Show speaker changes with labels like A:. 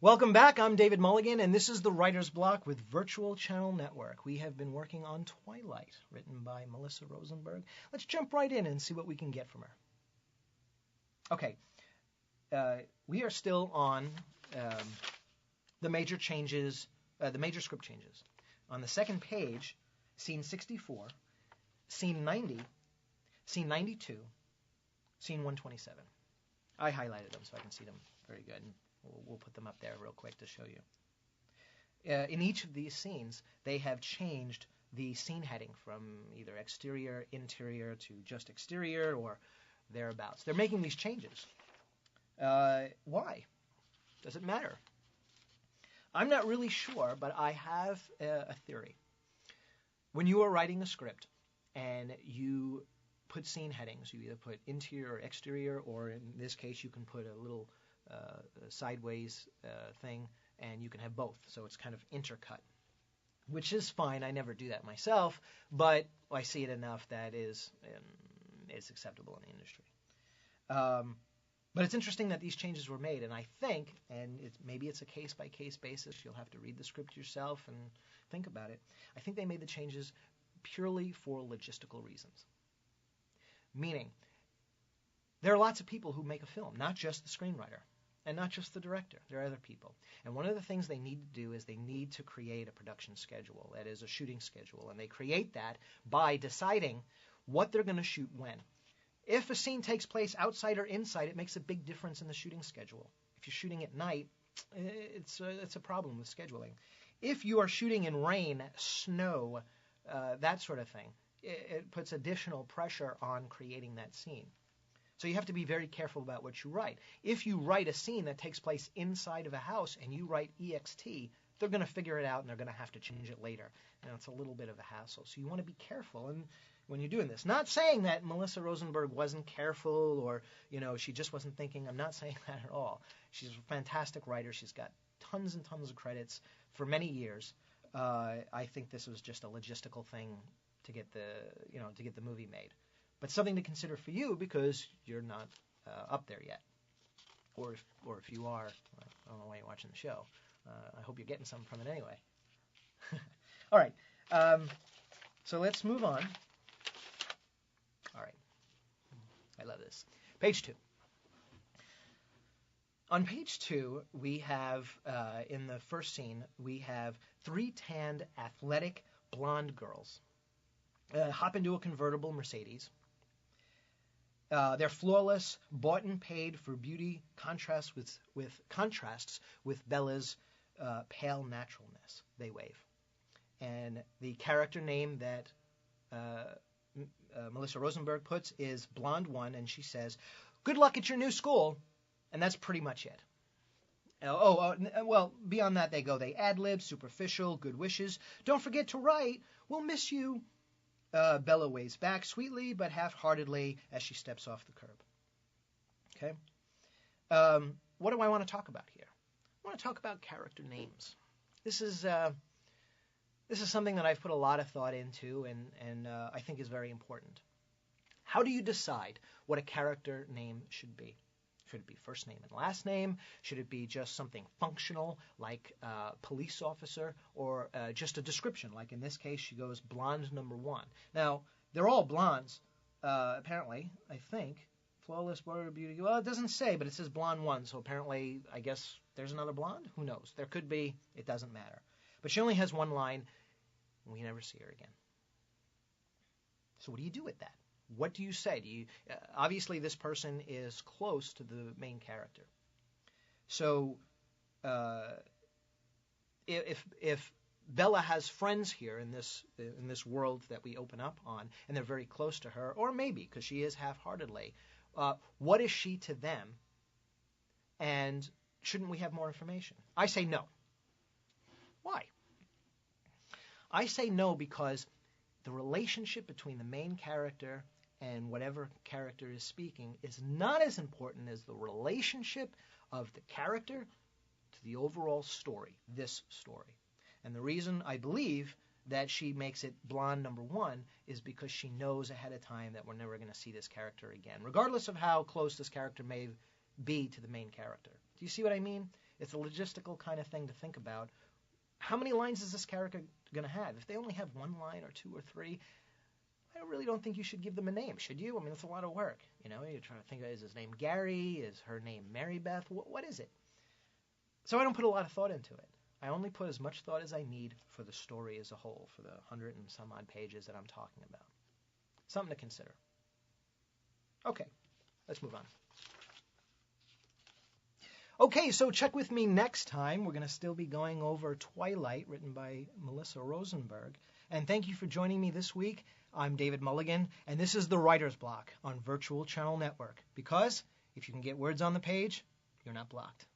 A: Welcome back. I'm David Mulligan, and this is the Writers Bloc with Virtual Channel Network. We have been working on Twilight, written by Melissa Rosenberg. Let's jump right in and see what we can get from her. Okay, we are still on the major changes, the major script changes. On the second page, scene 64, scene 90, scene 92, scene 127. I highlighted them so I can see them very good. We'll put them up there real quick to show you. In each of these scenes, they have changed the scene heading from either exterior, interior, to just exterior, or thereabouts. They're making these changes. Why? Does it matter? I'm not really sure, but I have a theory. When you are writing a script and you put scene headings, you either put interior or exterior, or in this case, you can put a little sideways thing, and you can have both, so it's kind of intercut, which is fine. I never do that myself, but I see it enough that it's acceptable in the industry. But it's interesting that these changes were made, and I think, and maybe it's a case-by-case basis, you'll have to read the script yourself and think about it, I think they made the changes purely for logistical reasons. Meaning, there are lots of people who make a film, not just the screenwriter. And not just the director. There are other people. And one of the things they need to do is they need to create a production schedule, that is a shooting schedule. And they create that by deciding what they're going to shoot when. If a scene takes place outside or inside, it makes a big difference in the shooting schedule. If you're shooting at night, it's a problem with scheduling. If you are shooting in rain, snow, that sort of thing, it puts additional pressure on creating that scene. So you have to be very careful about what you write. If you write a scene that takes place inside of a house and you write EXT, they're going to figure it out and they're going to have to change it later. And it's a little bit of a hassle. So you want to be careful when you're doing this. Not saying that Melissa Rosenberg wasn't careful or, she just wasn't thinking. I'm not saying that at all. She's a fantastic writer. She's got tons and tons of credits for many years. I think this was just a logistical thing to get the movie made. But something to consider for you because you're not up there yet. Or if you are, I don't know why you're watching the show. I hope you're getting something from it anyway. All right. So let's move on. All right. I love this. Page 2. On page 2, we have, in the first scene, we have 3 tanned, athletic, blonde girls hop into a convertible Mercedes. They're flawless, bought and paid for beauty, contrasts with Bella's pale naturalness. They wave, and the character name that Melissa Rosenberg puts is Blonde One, and she says, "Good luck at your new school," and that's pretty much it. Well, beyond that they go. They ad-lib, superficial, good wishes. Don't forget to write. We'll miss you. Bella waves back sweetly but half-heartedly as she steps off the curb. Okay? What do I want to talk about here? I want to talk about character names. This is something that I've put a lot of thought into and I think is very important. How do you decide what a character name should be? Should it be first name and last name? Should it be just something functional like police officer, or just a description? Like in this case, she goes blonde number 1. Now, they're all blondes, apparently, I think. Flawless, border beauty. Well, it doesn't say, but it says blonde 1, so apparently, I guess there's another blonde? Who knows? There could be. It doesn't matter. But she only has one line, and we never see her again. So what do you do with that? What do you say? Obviously, this person is close to the main character. So, if Bella has friends here in this world that we open up on, and they're very close to her, or maybe because she is half-heartedly, what is she to them? And shouldn't we have more information? I say no. Why? I say no because the relationship between the main character and whatever character is speaking is not as important as the relationship of the character to the overall story, this story. And the reason I believe that she makes it blonde number 1 is because she knows ahead of time that we're never going to see this character again, regardless of how close this character may be to the main character. Do you see what I mean? It's a logistical kind of thing to think about. How many lines is this character going to have? If they only have one line or two or three, I really don't think you should give them a name, should you? I mean, it's a lot of work. You're trying to think, is his name Gary? Is her name Mary Beth? What is it? So I don't put a lot of thought into it. I only put as much thought as I need for the story as a whole, for the 100 and some odd pages that I'm talking about. Something to consider. Okay, let's move on. Okay, so check with me next time. We're going to still be going over Twilight, written by Melissa Rosenberg. And thank you for joining me this week. I'm David Mulligan, and this is the Writers Bloc on Virtual Channel Network. Because if you can get words on the page, you're not blocked.